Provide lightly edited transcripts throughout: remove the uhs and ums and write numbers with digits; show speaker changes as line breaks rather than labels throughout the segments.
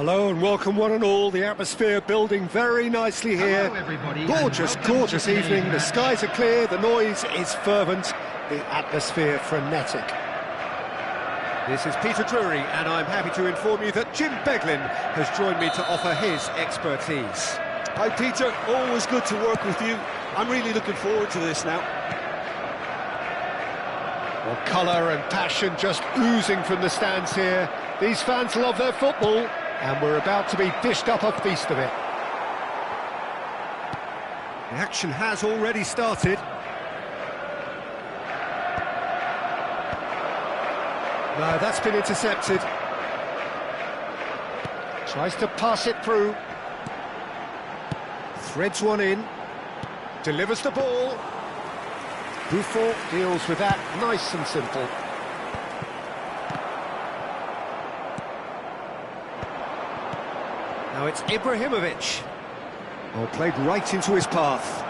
Hello and welcome one and all. The atmosphere building very nicely here.
Hello everybody.
Gorgeous evening. The skies are clear, the noise is fervent, the atmosphere frenetic. This is Peter Drury and I'm happy to inform you that Jim Beglin has joined me to offer his expertise.
Hi Peter, always good to work with you. I'm really looking forward to this now.
Well, colour and passion just oozing from the stands here. These fans love their football. And we're about to be dished up a feast of it. The action has already started. No, that's been intercepted. Tries to pass it through. Threads one in. Delivers the ball. Buffon deals with that nice and simple. Now it's Ibrahimovic. Oh, played right into his path.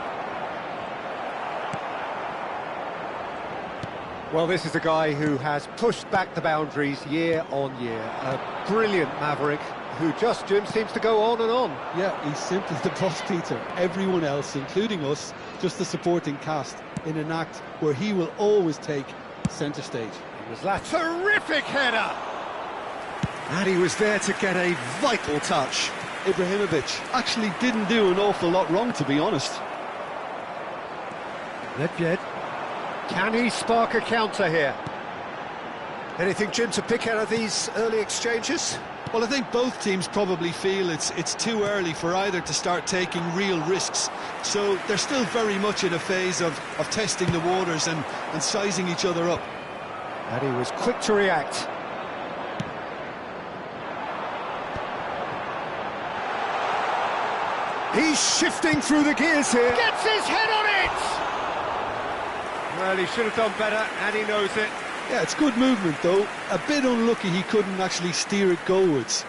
Well, this is a guy who has pushed back the boundaries year on year. A brilliant maverick who just, Jim, seems to go on and on.
Yeah, he's simply the boss, Peter. Everyone else, including us, just the supporting cast in an act where he will always take centre stage.
It was that terrific header! And he was there to get a vital touch.
Ibrahimovic actually didn't do an awful lot wrong, to be honest.
Nedved. Can he spark a counter here? Anything, Jim, to pick out of these early exchanges?
Well, I think both teams probably feel it's too early for either to start taking real risks. So they're still very much in a phase of testing the waters and sizing each other up.
And he was quick to react. He's shifting through the gears here. Gets his head on it! Well, he should have done better, and he knows it.
Yeah, it's good movement, though. A bit unlucky he couldn't actually steer it goalwards.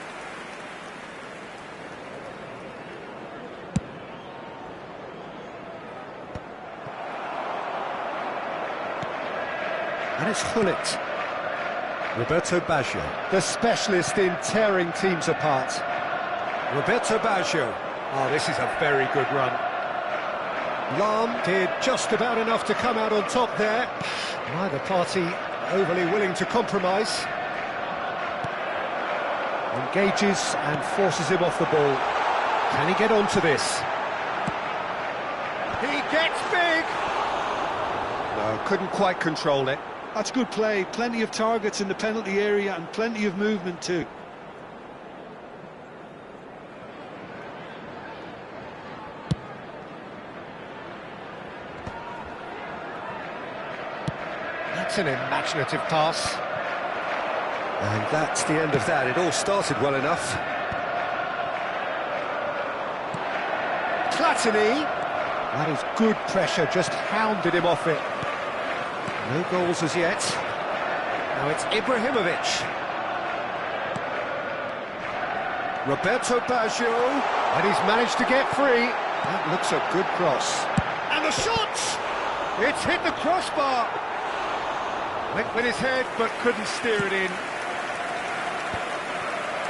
And it's Gullit. Roberto Baggio, the specialist in tearing teams apart. Roberto Baggio. Oh, this is a very good run. Lahm did just about enough to come out on top there. Neither party overly willing to compromise. Engages and forces him off the ball. Can he get onto this? He gets big! No, couldn't quite control it.
That's good play. Plenty of targets in the penalty area and plenty of movement too.
That's an imaginative pass. And that's the end of that. It all started well enough. Platini. That is good pressure, just hounded him off it. No goals as yet. Now it's Ibrahimovic. Roberto Baggio. And he's managed to get free. That looks a good cross. And the shot! It's hit the crossbar. Went with his head, but couldn't steer it in.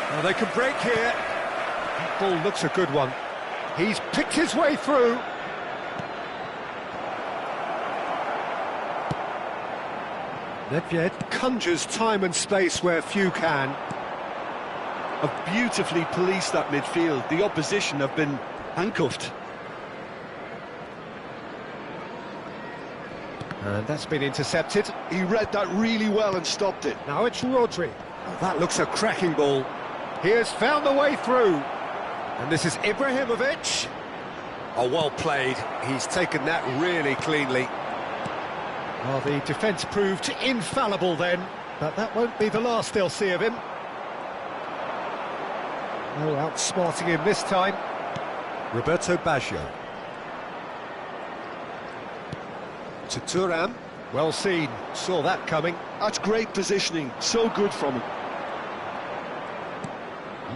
Well, they can break here. That ball looks a good one. He's picked his way through. Nedved conjures time and space where few can.
Have beautifully policed that midfield. The opposition have been handcuffed.
And that's been intercepted.
He read that really well and stopped it.
Now it's Rodri. Oh, that looks a cracking ball. He has found the way through. And this is Ibrahimovic. Oh, well played. He's taken that really cleanly. Well, the defence proved infallible then, but that won't be the last they'll see of him. Oh, outsmarting him this time. Roberto Baggio. To Thuram. Well seen, saw that coming.
That's great positioning, so good from him.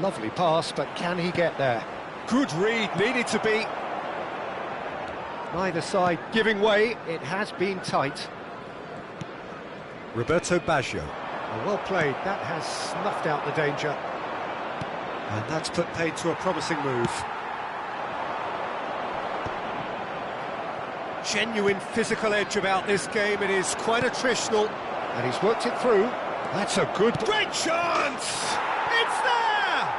Lovely pass, but can he get there? Good read, needed to be. Neither side giving way, it has been tight. Roberto Baggio. Well played, that has snuffed out the danger. And that's put paid to a promising move. Genuine physical edge about this game. It is quite attritional, and he's worked it through. That's a great chance! It's there!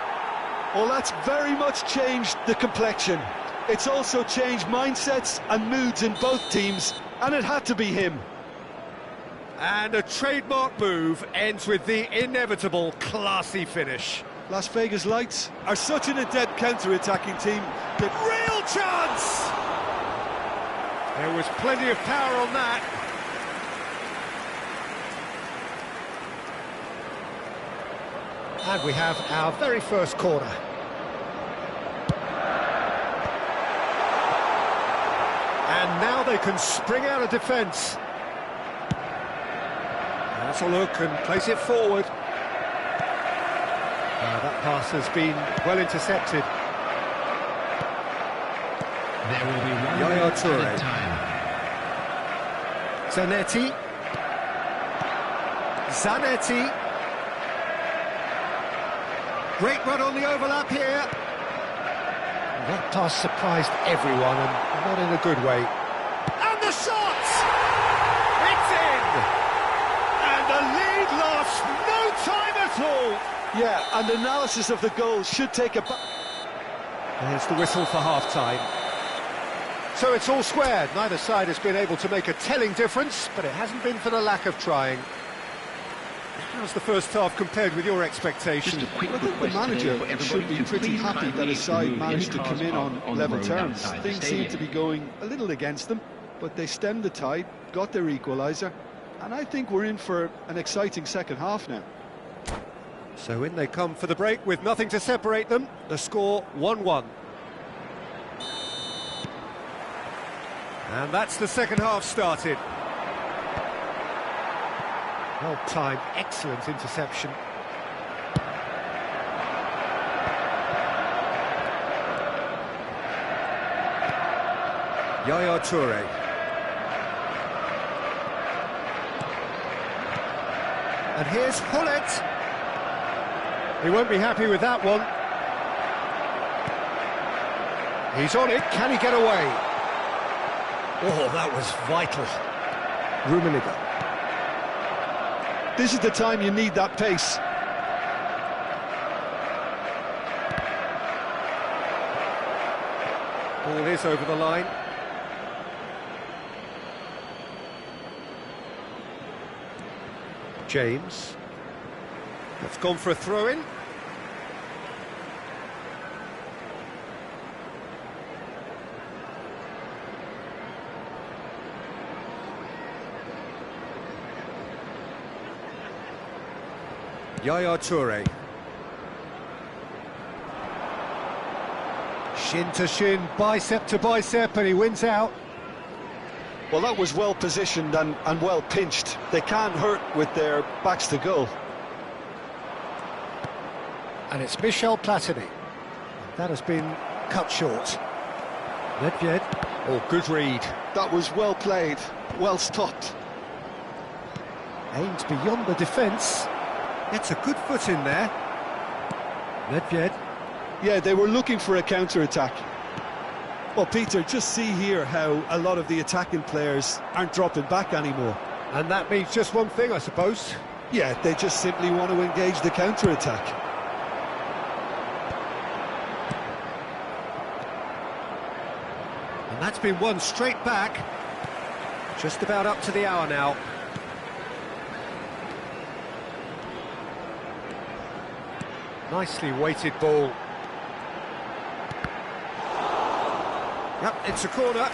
Well, that's very much changed the complexion. It's also changed mindsets and moods in both teams, and it had to be him.
And a trademark move ends with the inevitable classy finish.
Las Vegas Lights are such an adept counter-attacking team that...
Real chance! There was plenty of power on that. And we have our very first corner. And now they can spring out of defence. That's a look and place it forward. That pass has been well intercepted.
There will be one
Yaya Toure.
time.
Zanetti. Great run on the overlap here. That pass surprised everyone, and not in a good way. And the shot! It's in! And the lead lasts no time at all!
Yeah, and analysis of the goal should take a...
There's the whistle for half-time. So it's all squared. Neither side has been able to make a telling difference, but it hasn't been for the lack of trying. How's the first half compared with your expectations?
Just a quick
I think the manager should be pretty happy that his side managed to come in on level terms. Things seem to be going a little against them, but they stemmed the tide, got their equaliser, and I think we're in for an exciting second half now.
So in they come for the break with nothing to separate them. The score 1-1. And that's the second half started. Well timed, excellent interception. Yaya Toure. And here's Hullet. He won't be happy with that one. He's on it, can he get away? Oh, that was vital. Rummenigge.
This is the time you need that pace.
Ball is over the line. James. That's gone for a throw-in. Yaya Toure. Shin to shin, bicep to bicep, and he wins out.
Well, that was well positioned and well pinched. They can't hurt with their backs to goal.
And it's Michel Platini. That has been cut short. Nedved. Oh, good read.
That was well played, well stopped.
Aimed beyond the defence. Gets a good foot in there. Nedved.
Yeah, they were looking for a counter-attack. Well, Peter, just see here how a lot of the attacking players aren't dropping back anymore.
And that means just one thing, I suppose.
Yeah, they just simply want to engage the counter-attack.
And that's been won straight back. Just about up to the hour now. Nicely weighted ball. Yep, it's a corner.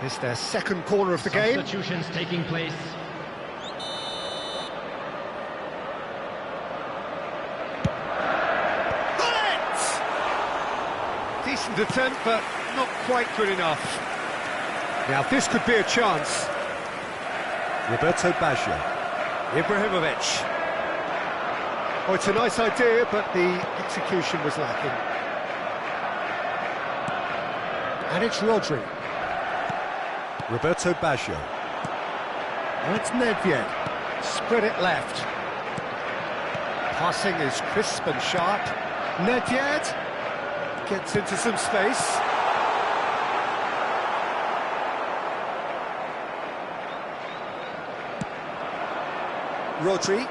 It's their second corner of the game.
Substitutions taking place.
Decent attempt, but not quite good enough. Now this could be a chance. Roberto Baggio. Ibrahimovic. Oh, it's a nice idea, but the execution was lacking. And it's Rodri. Roberto Baggio. And it's Nedved. Spread it left. Passing is crisp and sharp. Nedved gets into some space. Rodri.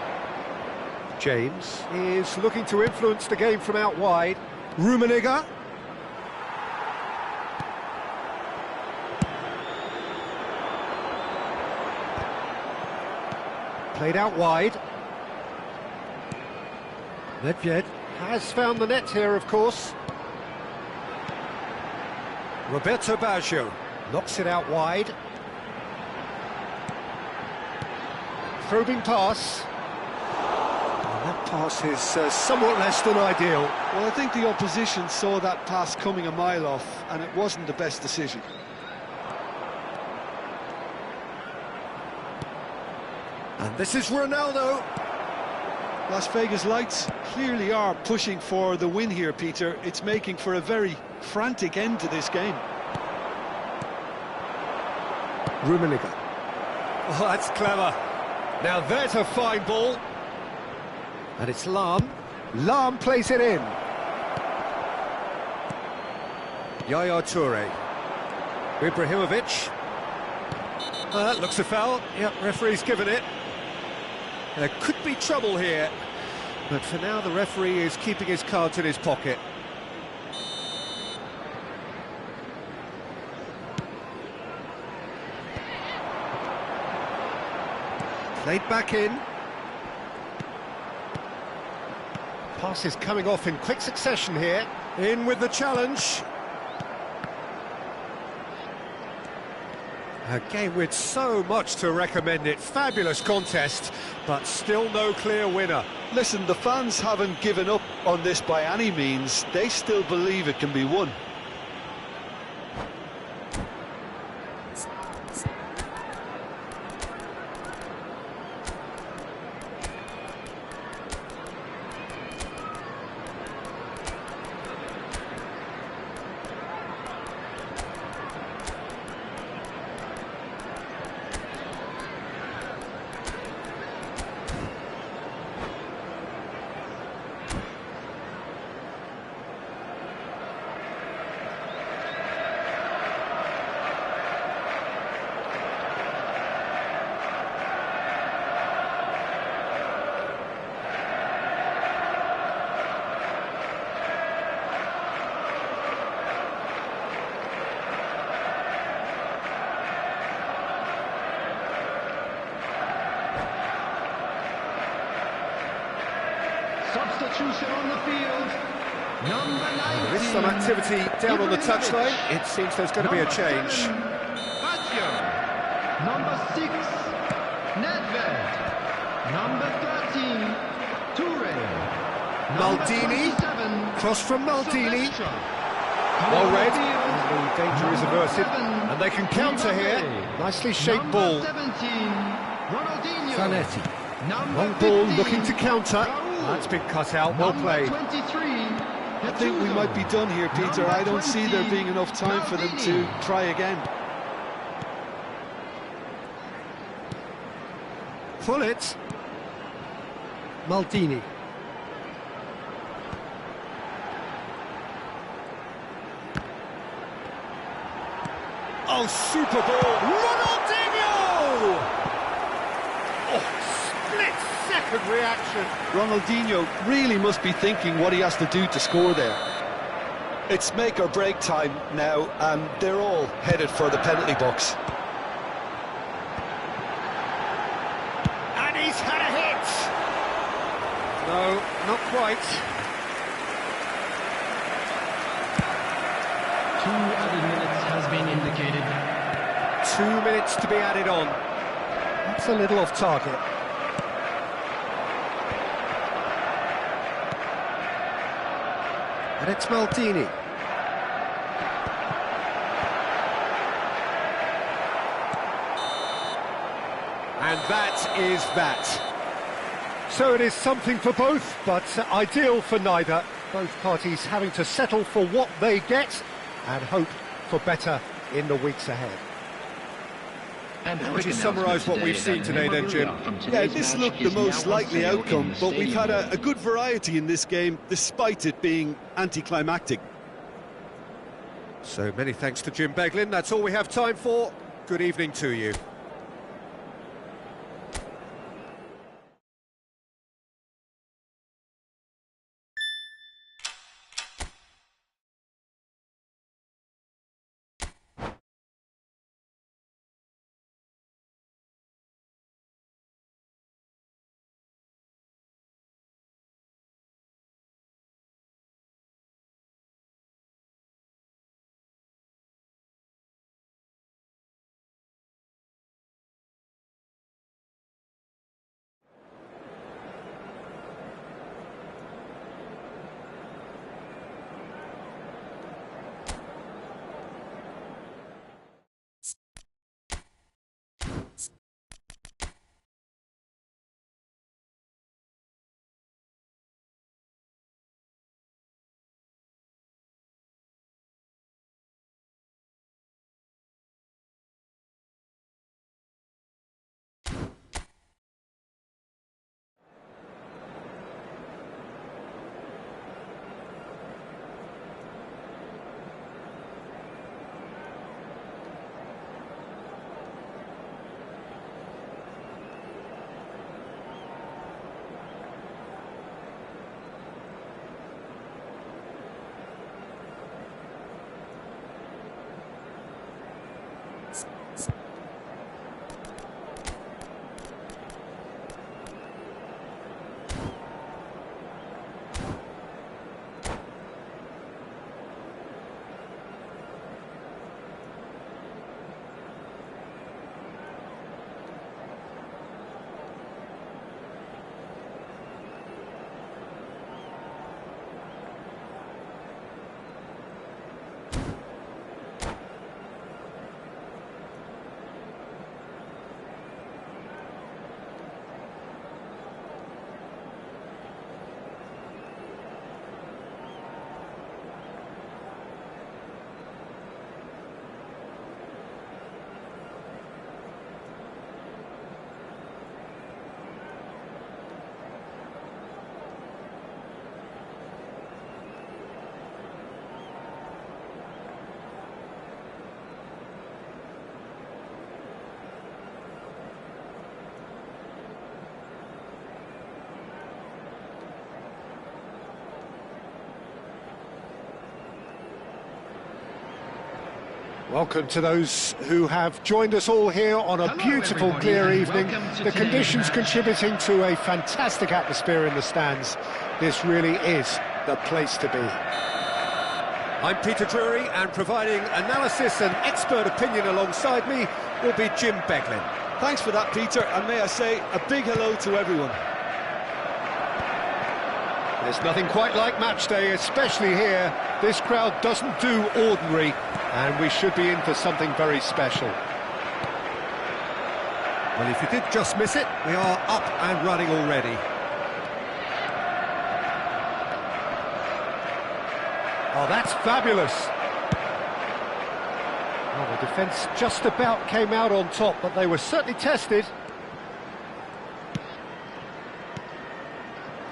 James is looking to influence the game from out wide. Rummenigge. Played out wide. Nedved has found the net here, of course. Roberto Baggio knocks it out wide. Probing pass. And that pass is somewhat less than ideal.
Well, I think the opposition saw that pass coming a mile off, and it wasn't the best decision.
And this is Ronaldo.
Las Vegas Lights clearly are pushing for the win here, Peter. It's making for a very frantic end to this game.
Rummenigge. Oh, that's clever. Now there's a fine ball. And it's Lahm. Lahm plays it in. Yaya Toure. Ibrahimovic. That looks a foul. Yep, referee's given it. There could be trouble here. But for now, the referee is keeping his cards in his pocket. Played back in. Pass is coming off in quick succession here. In with the challenge. A game with so much to recommend it. Fabulous contest, but still no clear winner.
Listen, the fans haven't given up on this by any means. They still believe it can be won.
Substitution on the field. Number 19.
There is some activity down on the touchline. It seems there's going to be a change.
Baggio. Number 6, Nedved. Number 13, Toure.
Maldini. Cross from Maldini. Well read. And the danger is averted. And they can counter here. Nicely shaped ball.
17, Ronaldinho.
Zanetti. Long
15,
ball looking to counter. That's been cut out, well played.
23,
I think we might be done here, Peter. I don't see there being enough time for them to try again.
Pull it. Maldini. Oh, super ball. Ronaldinho! Oh, split-second reaction.
Ronaldinho really must be thinking what he has to do to score there. It's make or break time now, and they're all headed for the penalty box.
And he's had a hit. No, not quite.
2 added minutes has been indicated.
2 minutes to be added on. That's a little off target. And it's Maldini. And that is that. So it is something for both, but ideal for neither. Both parties having to settle for what they get and hope for better in the weeks ahead.
Would you summarise what we've seen today then, Jim?
Yeah, this looked the most likely outcome, but we've had a good variety in this game, despite it being anticlimactic.
So many thanks to Jim Beglin. That's all we have time for. Good evening to you. Welcome to those who have joined us all here on a beautiful,
everybody,
clear
and
evening.
welcome to
The
today's
conditions
match.
contributing to a fantastic atmosphere in the stands. This really is the place to be. I'm Peter Drury, and providing analysis and expert opinion alongside me will be Jim Beglin.
Thanks for that, Peter, and may I say a big hello to everyone.
There's nothing quite like match day, especially here. This crowd doesn't do ordinary, and we should be in for something very special. Well, if you did just miss it, we are up and running already. Oh, that's fabulous. Well, the defence just about came out on top, but they were certainly tested.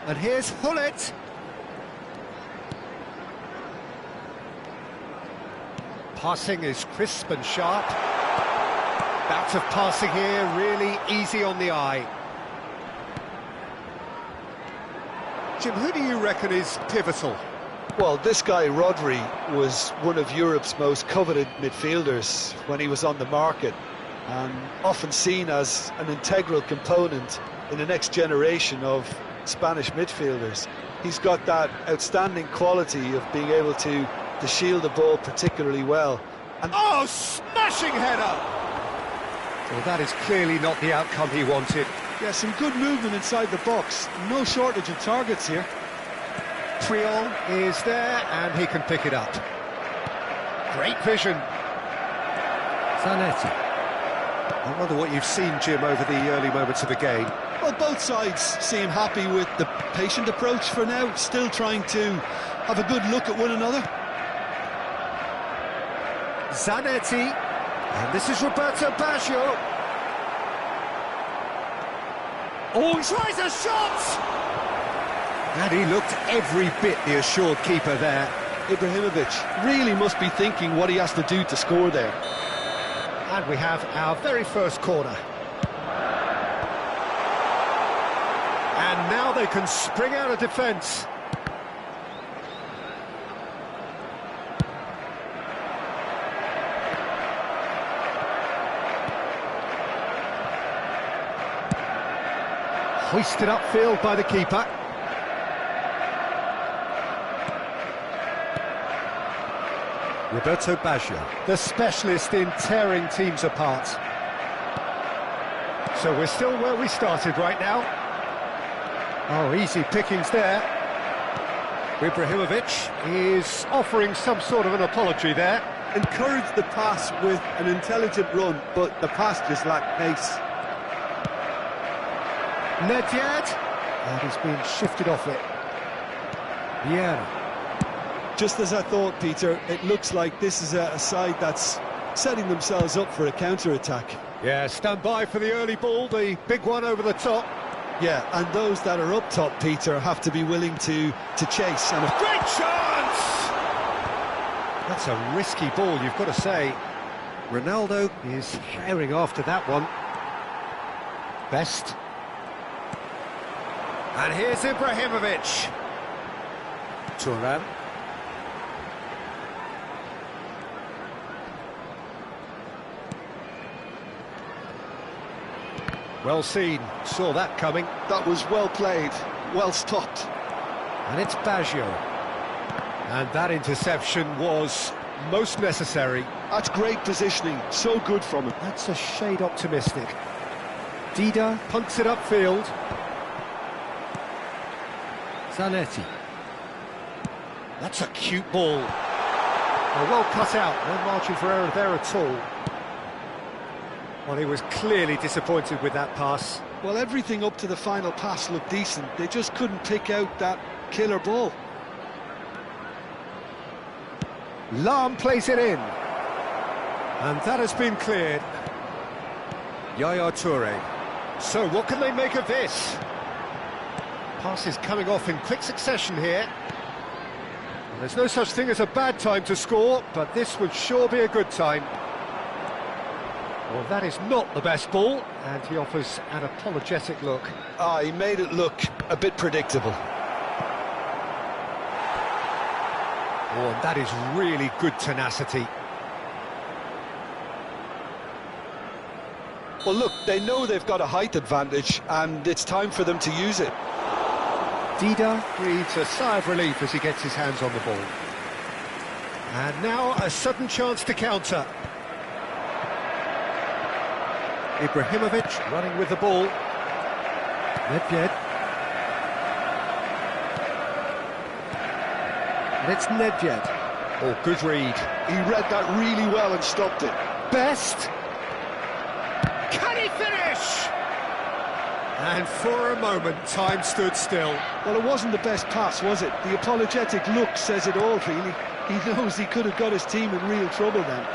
And here's Hullet. Passing is crisp and sharp. Bout of passing here, really easy on the eye. Jim, who do you reckon is pivotal?
Well, this guy, Rodri, was one of Europe's most coveted midfielders when he was on the market, and often seen as an integral component in the next generation of Spanish midfielders. He's got that outstanding quality of being able to shield the ball particularly well. And
oh, smashing header! Well, that is clearly not the outcome he wanted.
Yeah, some good movement inside the box. No shortage of targets here.
Triol is there, and he can pick it up. Great vision.
Zanetti.
I wonder what you've seen, Jim, over the early moments of the game.
Well, both sides seem happy with the patient approach for now, still trying to have a good look at one another.
Zanetti, and this is Roberto Baggio. Oh, he tries a shot! And he looked every bit the assured keeper there.
Ibrahimovic really must be thinking what he has to do to score there.
And we have our very first corner. And now they can spring out of defence. Hoisted upfield by the keeper. Roberto Baggio, the specialist in tearing teams apart. So we're still where we started right now. Oh, easy pickings there. Ibrahimovic is offering some sort of an apology there.
Encouraged the pass with an intelligent run, but the pass just lacked pace.
Nedved, and he's been shifted off it. Vieira.
Just as I thought, Peter, it looks like this is a side that's setting themselves up for a counter-attack.
Yeah, stand by for the early ball, the big one over the top.
Yeah, and those that are up top, Peter, have to be willing to chase. And
great chance! That's a risky ball, you've got to say. Ronaldo is herring after that one. Best. And here's Ibrahimovic. Thuram. Well seen, saw that coming.
That was well played, well stopped.
And it's Baggio. And that interception was most necessary.
That's great positioning, so good from him.
That's a shade optimistic. Dida punts it upfield.
Zanetti.
That's a cute ball. Well cut out, no margin for error there at all. Well, he was clearly disappointed with that pass.
Well, everything up to the final pass looked decent. They just couldn't pick out that killer ball.
Lahm plays it in. And that has been cleared. Yaya Toure. So what can they make of this? Passes coming off in quick succession here. And there's no such thing as a bad time to score, but this would sure be a good time. Well, that is not the best ball, and he offers an apologetic look.
He made it look a bit predictable.
Oh, and that is really good tenacity.
Well, look, they know they've got a height advantage, and it's time for them to use it.
Dida breathes a sigh of relief as he gets his hands on the ball. And now a sudden chance to counter. Ibrahimovic running with the ball. Nedved. And it's Nedved. Oh, good read.
He read that really well and stopped it.
Best. Can he finish? And for a moment, time stood still.
Well, it wasn't the best pass, was it? The apologetic look says it all, really. He knows he could have got his team in real trouble then.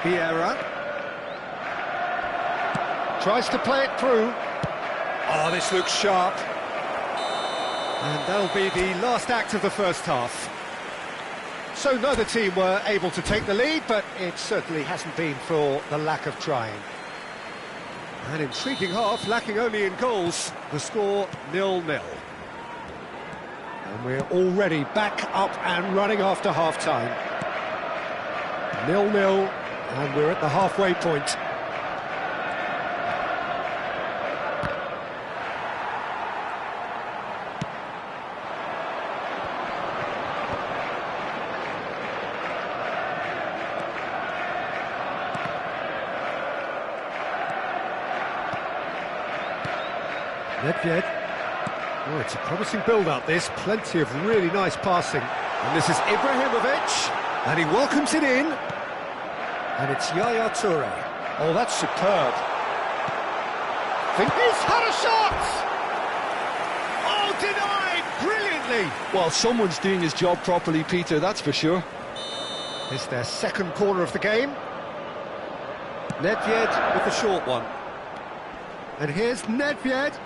Vieira. Tries to play it through. Oh, this looks sharp. And that'll be the last act of the first half. So neither team were able to take the lead, but it certainly hasn't been for the lack of trying. An intriguing half, lacking only in goals. The score 0-0. And we're already back up and running after half-time. 0-0, and we're at the halfway point. Nedved. Oh, it's a promising build-up, this. Plenty of really nice passing. And this is Ibrahimovic, and he welcomes it in. And it's Yaya Toure.
Oh, that's superb.
He's had a shot! Oh, denied brilliantly!
Well, someone's doing his job properly, Peter, that's for sure.
It's their second corner of the game. Nedved with the short one. And here's Nedved.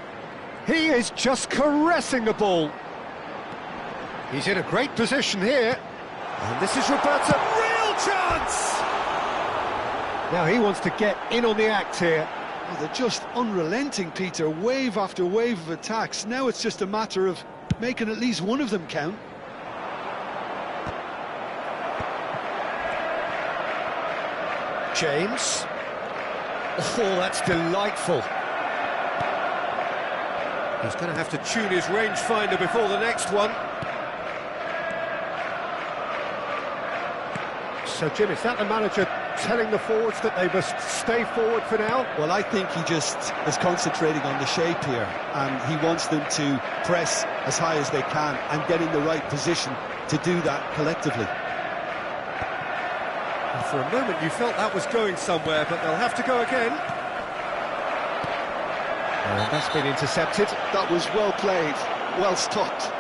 He is just caressing the ball. He's in a great position here. And this is Roberto. Real chance! Now he wants to get in on the act here.
Oh, they're just unrelenting, Peter. Wave after wave of attacks. Now it's just a matter of making at least one of them count.
James. Oh, that's delightful. He's going to have to tune his rangefinder before the next one. So, Jim, is that the manager telling the forwards that they must stay forward for now?
Well, I think he just is concentrating on the shape here, and he wants them to press as high as they can and get in the right position to do that collectively.
And for a moment you felt that was going somewhere, but they'll have to go again. And that's been intercepted.
That was well played, well stopped.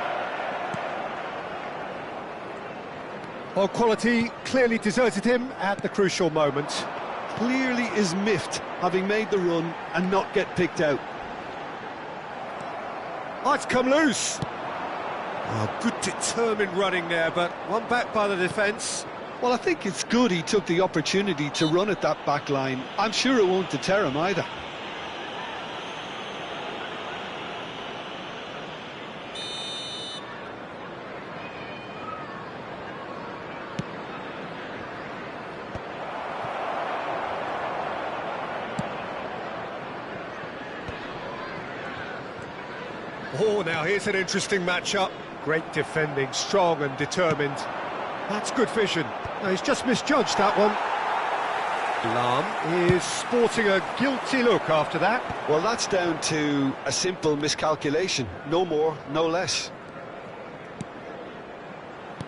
Well, quality clearly deserted him at the crucial moment.
Clearly is miffed, having made the run and not get picked out.
Oh, it's come loose. Oh, good determined running there, but one back by the defence.
Well, I think it's good he took the opportunity to run at that back line. I'm sure it won't deter him either.
Oh, now here's an interesting matchup. Great defending, strong and determined. That's good vision. No, he's just misjudged that one. Lahm is sporting a guilty look after that.
Well, that's down to a simple miscalculation. No more, no less.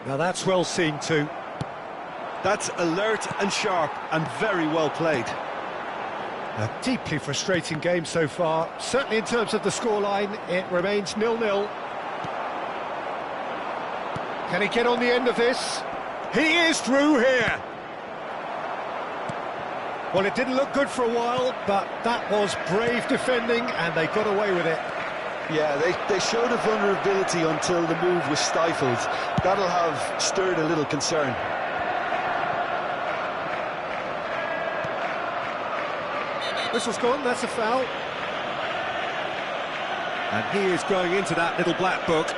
Now that's well seen too.
That's alert and sharp and very well played.
A deeply frustrating game so far. Certainly in terms of the scoreline, it remains 0-0. Can he get on the end of this? He is through here. Well, it didn't look good for a while, but that was brave defending and they got away with it.
Yeah, they showed a vulnerability until the move was stifled. That'll have stirred a little concern.
Whistle's gone, that's a foul. And he is going into that little black book.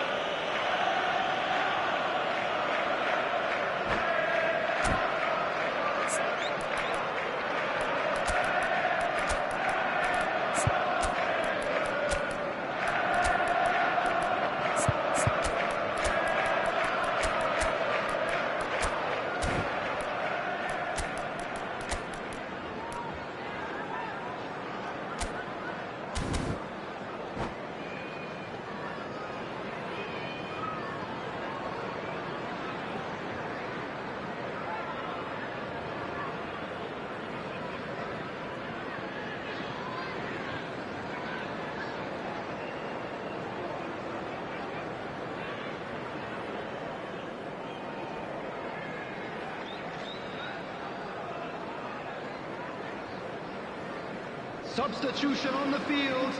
Substitution on the field.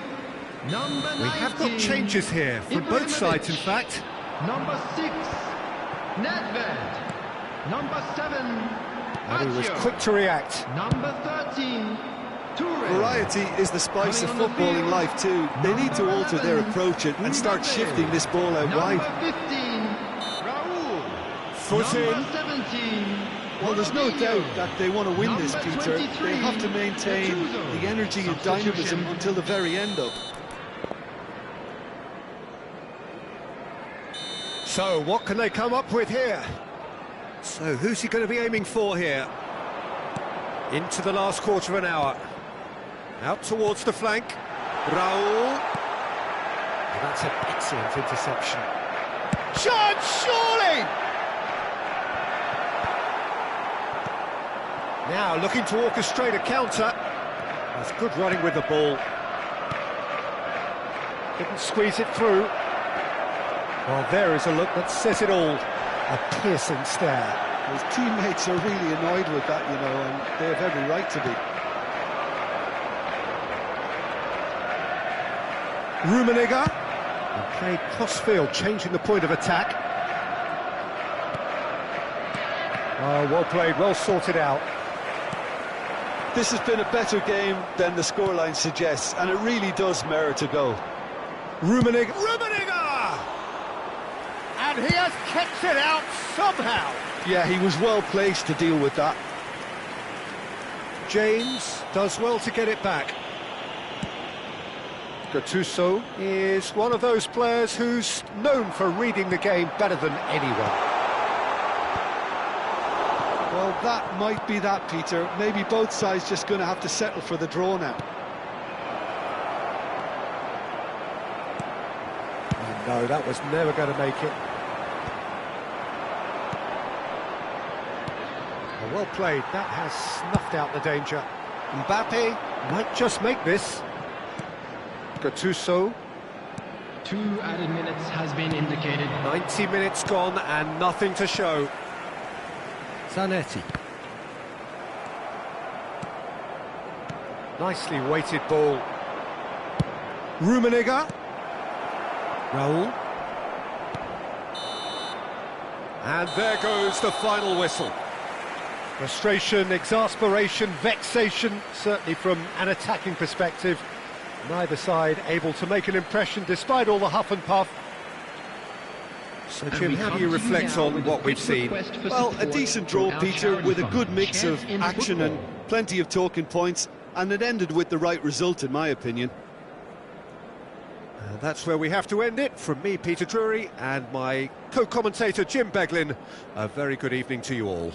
Number 19.
We have got changes here from both sides, in fact.
Number 6, Nedved. Number 7,
And he was
Baggio.
quick to react.
Number 13, Toure.
Variety is the spice of
Coming on the
footballing
field,
life too. They need to alter their approach and start shifting this ball out wide.
Number 15, Raul.
Foot in.
Number 17,
Well, there's no doubt that they want to win this,
Number
Peter.
23,
They have to maintain
Khoichodien.
the energy and dynamism until the very end of.
So, what can they come up with here? So, who's he going to be aiming for here? Into the last quarter of an hour. Out towards the flank. Raul. That's an excellent interception. Chance, surely! Now looking to orchestrate a counter. That's good running with the ball. Didn't squeeze it through. Well, there is a look that says it all. A piercing stare.
His teammates are really annoyed with that, you know, and they have every right to be.
Rummenigge. And played cross-field, changing the point of attack. Oh, well played, well sorted out.
This has been a better game than the scoreline suggests, and it really does merit a goal.
Rummenigge! And he has kept it out somehow.
Yeah, he was well placed to deal with that.
James does well to get it back. Gattuso is one of those players who's known for reading the game better than anyone.
Well, that might be that, Peter. Maybe both sides just going to have to settle for the draw now.
Oh, no, that was never going to make it. Well played, that has snuffed out the danger. Mbappe might just make this. Gattuso.
2 added minutes has been indicated.
90 minutes gone and nothing to show. Zanetti. Nicely weighted ball. Rummenigge. Raul. And there goes the final whistle. Frustration, exasperation, vexation, certainly from an attacking perspective. Neither side able to make an impression despite all the huff and puff. So, Jim, how do you reflect on what we've seen?
Well, a decent draw, Peter, with a good mix of action and plenty of talking points, and it ended with the right result, in my opinion.
And that's where we have to end it. From me, Peter Drury, and my co-commentator, Jim Beglin, a very good evening to you all.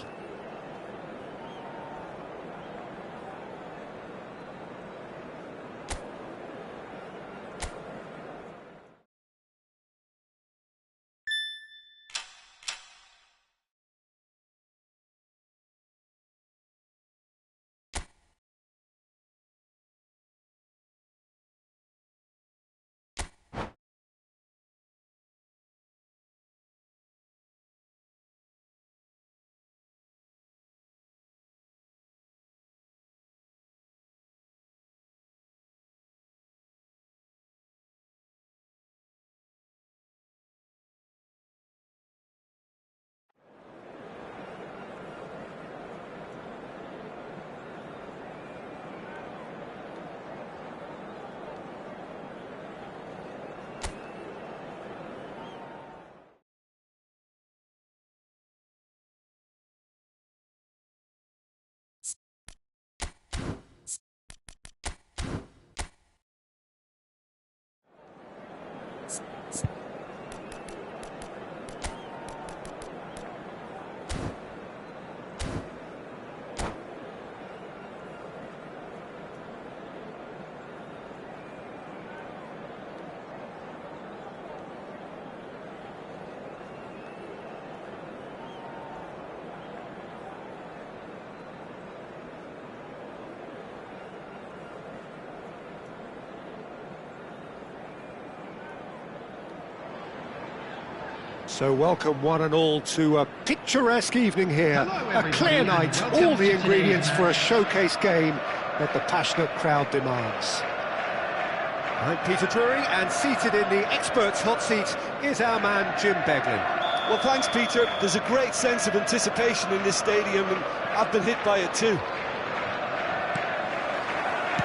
So welcome one and all to a picturesque evening here, a clear night, all the ingredients for a showcase game that the passionate crowd demands. I'm Peter Drury, and seated in the experts' hot seat is our man Jim Beglin.
Well, thanks, Peter. There's a great sense of anticipation in this stadium, and I've been hit by it too.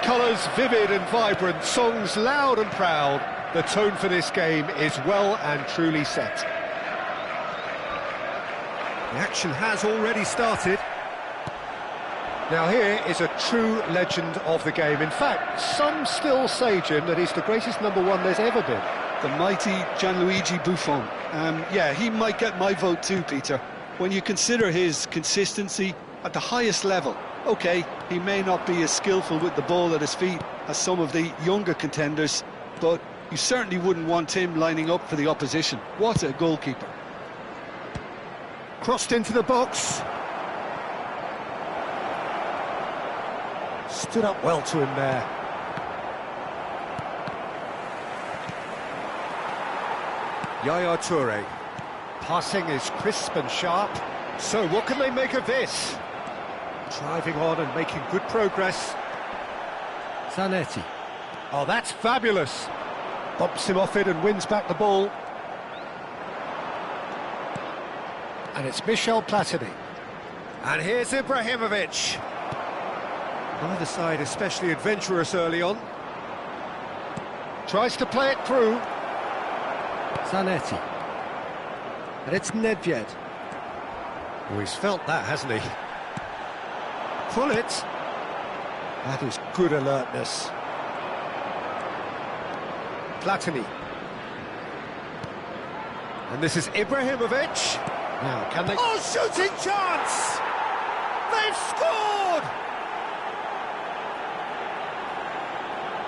Colours vivid and vibrant, songs loud and proud. The tone for this game is well and truly set. The action has already started. Now here is a true legend of the game. In fact, some still say, Jim, that he's the greatest number one there's ever been.
The mighty Gianluigi Buffon. Yeah, he might get my vote too, Peter. When you consider his consistency at the highest level, OK, he may not be as skillful with the ball at his feet as some of the younger contenders, but You certainly wouldn't want him lining up for the opposition. What a goalkeeper.
Crossed into the box. Stood up well to him there. Yaya Toure. Passing is crisp and sharp. So what can they make of this? Driving on and making good progress. Zanetti. Oh, that's fabulous. Bumps him off it and wins back the ball. And it's Michel Platini. And here's Ibrahimovic. Neither side especially adventurous early on. Tries to play it through. Zanetti. And it's Nedved. Oh, he's felt that, hasn't he? Pull it. That is good alertness. Platini. And this is Ibrahimovic. Now, can they... Oh, shooting chance! They've scored!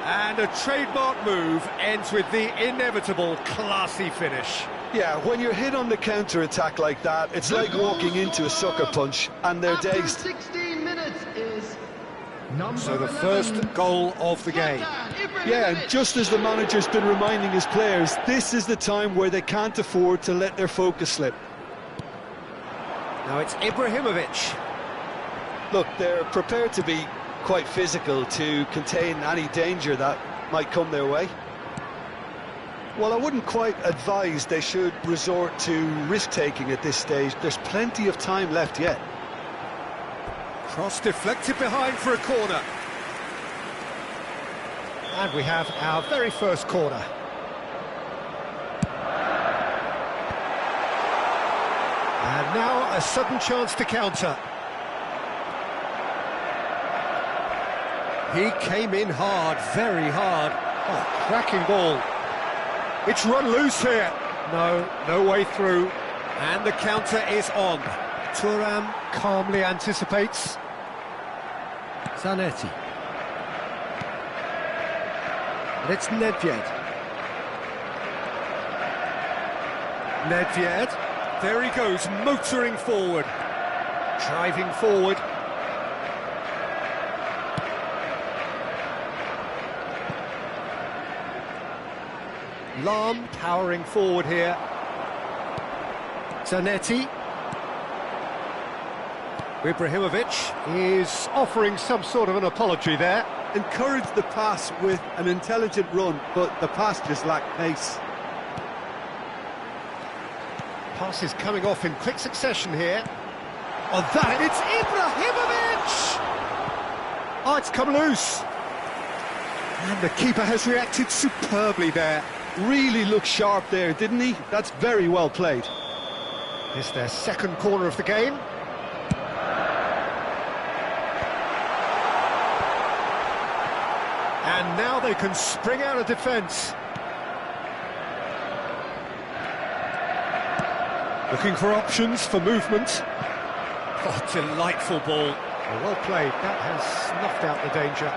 And a trademark move ends with the inevitable classy finish.
Yeah, when you're hit on the counter-attack like that, it's like walking into a sucker punch, and they're
After
dazed.
16 minutes is number
So the
11,
first goal of the game.
Yeah, and just as the manager's been reminding his players, this is the time where they can't afford to let their focus slip.
Now it's Ibrahimovic.
Look, they're prepared to be quite physical to contain any danger that might come their way. Well, I wouldn't quite advise they should resort to risk-taking at this stage. There's plenty of time left yet.
Cross deflected behind for a corner. And we have our very first corner. And now a sudden chance to counter. He came in hard, very hard. Oh, cracking ball. It's run loose here. No way through. And the counter is on. Thuram calmly anticipates. Zanetti. And it's Nedved. Nedved. There he goes, motoring forward. Driving forward. Lahm powering forward here. Zanetti. Ibrahimovic is offering some sort of an apology there.
Encouraged the pass with an intelligent run, but the pass just lacked pace.
Pass is coming off in quick succession here. Oh, that, it's Ibrahimovic! Oh, it's come loose. And the keeper has reacted superbly there.
Really looked sharp there, didn't he? That's very well played.
It's their second corner of the game. And now they can spring out of defence. Looking for options for movement. Oh, delightful ball. Well played. That has snuffed out the danger.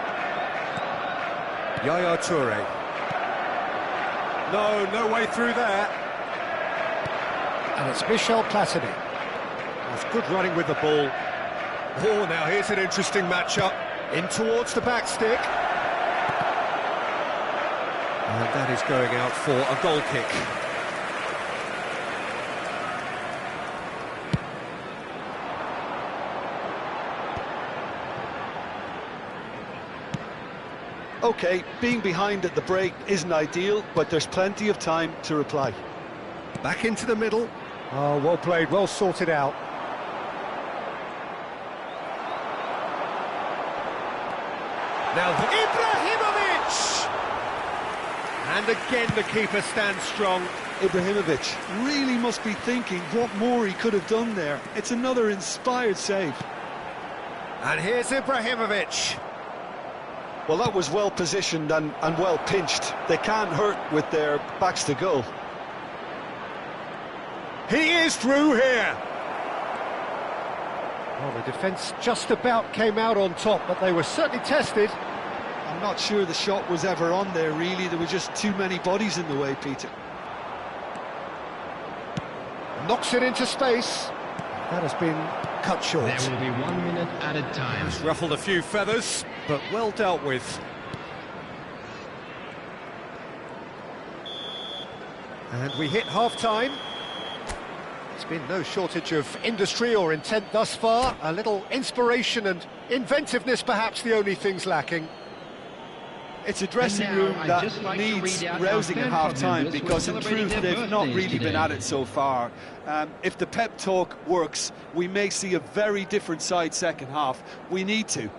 Yaya Toure. No way through there. And it's Michel Platini. That's good running with the ball. Oh, now here's an interesting matchup. In towards the back stick. And that is going out for a goal kick.
OK, being behind at the break isn't ideal, but there's plenty of time to reply.
Back into the middle. Oh, well played, well sorted out. Now Ibrahimovic! And again the keeper stands strong.
Ibrahimovic really must be thinking what more he could have done there. It's another inspired save.
And here's Ibrahimovic.
Well, that was well positioned and well pinched. They can't hurt with their backs to goal.
He is through here. Well, the defence just about came out on top, but they were certainly tested.
And I'm not sure the shot was ever on there, really. There were just too many bodies in the way, Peter.
Knocks it into space. That has been cut short.
There will be 1 minute at a time.
It's ruffled a few feathers, but well dealt with. And we hit half-time. There's been no shortage of industry or intent thus far. A little inspiration and inventiveness, perhaps the only things lacking.
It's a dressing room that needs rousing at half-time, because in truth they've not really been at it so far. If the pep talk works, we may see a very different side second half. We need to.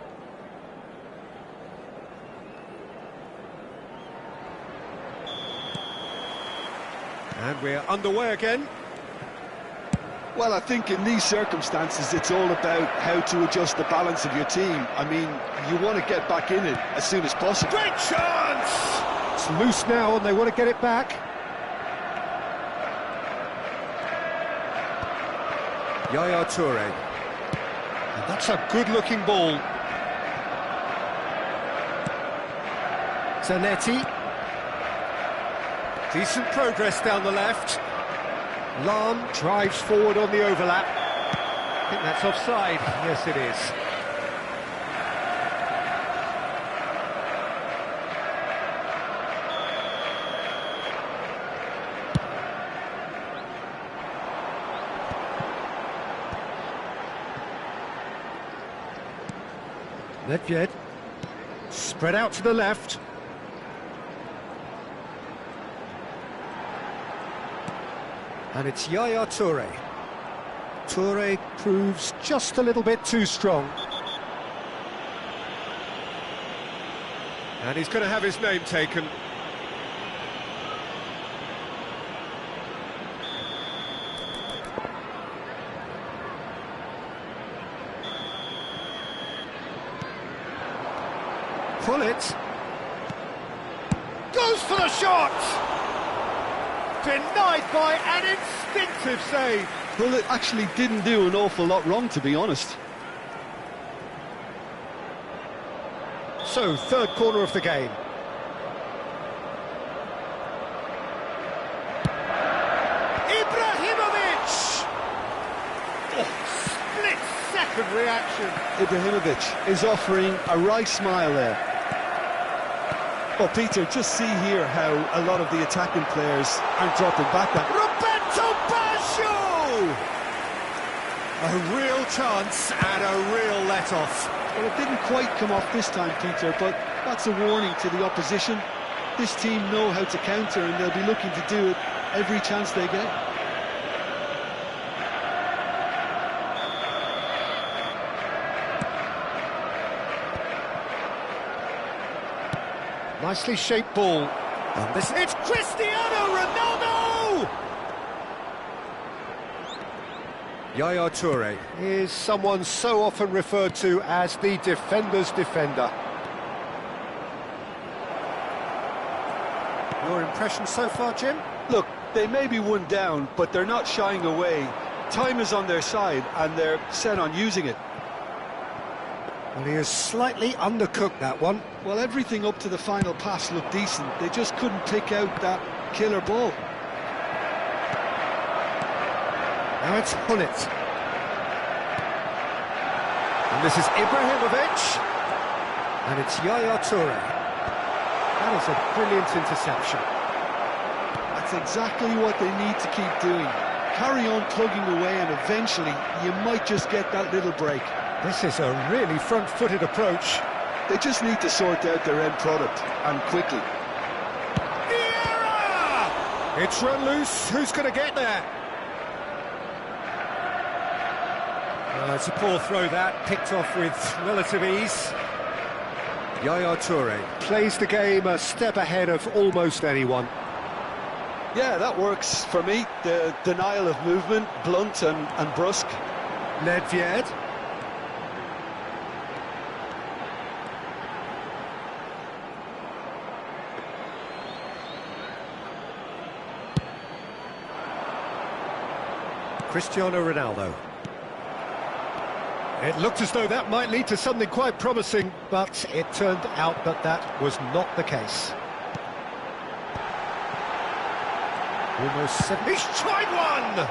And we're underway again.
Well, I think in these circumstances it's all about how to adjust the balance of your team. I mean, you want to get back in it as soon as possible.
Great chance! It's loose now and they want to get it back. Yaya Toure. And that's a good-looking ball. Zanetti. Decent progress down the left. Lam drives forward on the overlap. I think that's offside. Yes, it is. Nedved. Spread out to the left. And it's Yaya Toure. Toure proves just a little bit too strong. And he's going to have his name taken. Pull it. Goes for the shot! Denied by an instinctive save.
Well, it actually didn't do an awful lot wrong, to be honest.
So, third corner of the game. Ibrahimovic! Oh, split-second reaction.
Ibrahimovic is offering a right smile there. Well, Peter, just see here how a lot of the attacking players aren't dropping back.
Roberto Baggio! A real chance and a real let-off.
Well, it didn't quite come off this time, Peter, but that's a warning to the opposition. This team know how to counter, and they'll be looking to do it every chance they get.
Nicely shaped ball. And this, it's Cristiano Ronaldo! Yaya Toure is someone so often referred to as the defender's defender. Your impression so far, Jim?
Look, they may be one down, but they're not shying away. Time is on their side, and they're set on using it.
Well, he has slightly undercooked that one.
Well, everything up to the final pass looked decent. They just couldn't pick out that killer ball.
Now it's Hullet. And this is Ibrahimovic. And it's Yaya Toure. That is a brilliant interception.
That's exactly what they need to keep doing. Carry on plugging away, and eventually you might just get that little break.
This is a really front-footed approach.
They just need to sort out their end product, and quickly.
Vieira! It's run loose. Who's going to get there? It's a poor throw that, picked off with relative ease. Yaya Toure plays the game a step ahead of almost anyone.
Yeah, that works for me. The denial of movement, blunt and brusque.
Nedved. Cristiano Ronaldo. It looked as though that might lead to something quite promising, but it turned out that that was not the case. Almost 7. He's tried one!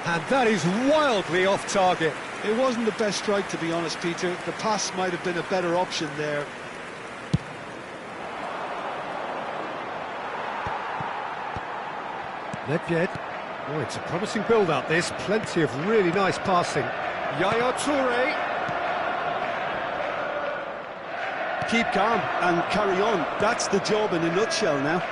And that is wildly off target.
It wasn't the best strike, to be honest, Peter. The pass might have been a better option there.
Nedved. Oh, it's a promising build-up, this. Plenty of really nice passing. Yaya Toure.
Keep calm and carry on. That's the job in a nutshell now.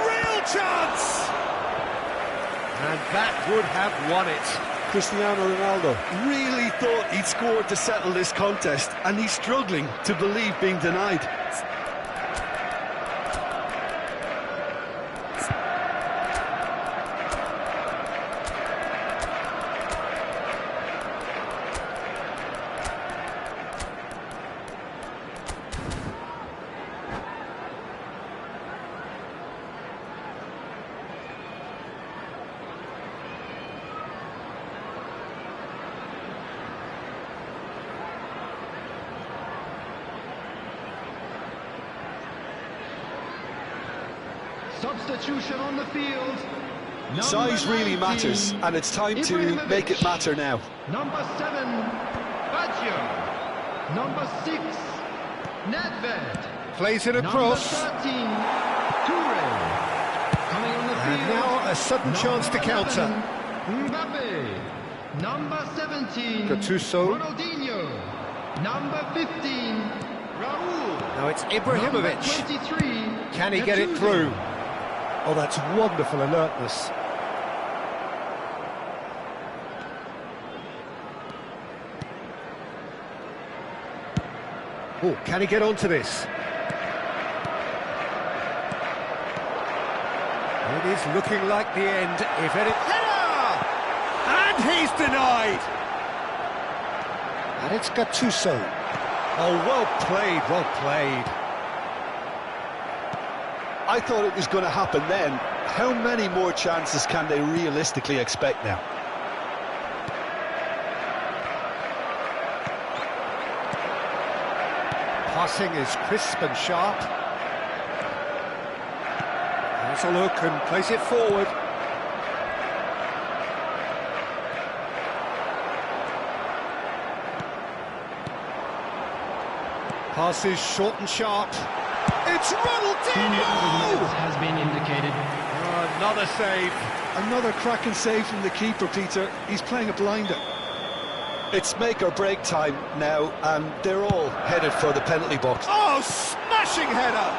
Real chance! And that would have won it.
Cristiano Ronaldo really thought he'd scored to settle this contest, and he's struggling to believe being denied.
Substitution on the field.
Size really matters, and it's time to make it matter now.
Number 7, Baggio. Number 6, Nedved.
Plays it across.
Number 13, Toure. Coming on the field.
And now a sudden chance to counter.
Mbappe. Number 17,
Gattuso.
Ronaldinho. Number 15, Raul.
Now it's Ibrahimovic.
Number 23,
Can he get it through? Oh, that's wonderful alertness. Oh, can he get onto this? It is looking like the end, if any... Header! And he's denied! And it's Gattuso. Oh, well played, well played.
I thought it was going to happen then. How many more chances can they realistically expect now?
Passing is crisp and sharp. Has a look and plays it forward. Pass is short and sharp. It's Ronaldinho!
Has been indicated.
Another save.
Another cracking save from the keeper, Peter. He's playing a blinder. It's make or break time now, and they're all headed for the penalty box.
Oh, smashing header!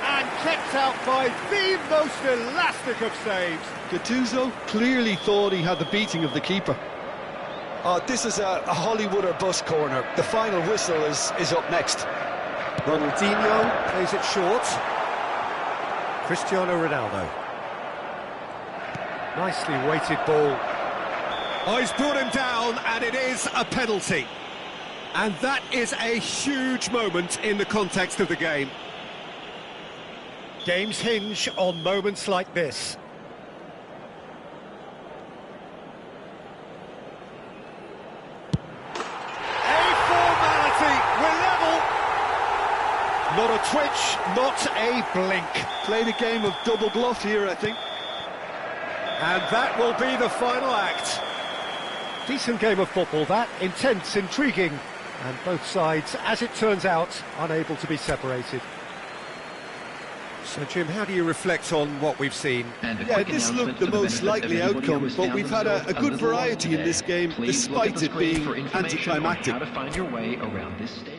And kept out by the most elastic of saves.
Gattuso clearly thought he had the beating of the keeper. Oh, this is a Hollywood or bust corner. The final whistle is up next.
Ronaldinho plays it short. Cristiano Ronaldo. Nicely weighted ball. Oh, he's brought him down, and it is a penalty. And that is a huge moment in the context of the game. Games hinge on moments like this. Not a twitch, not a blink.
Played a game of double bluff here, I think.
And that will be the final act. Decent game of football, that. Intense, intriguing. And both sides, as it turns out, unable to be separated. So, Jim, how do you reflect on what we've seen?
Yeah, this looked the most likely outcome, but we've had a good variety in this game, despite it being anticlimactic.
How to find your way around this stage.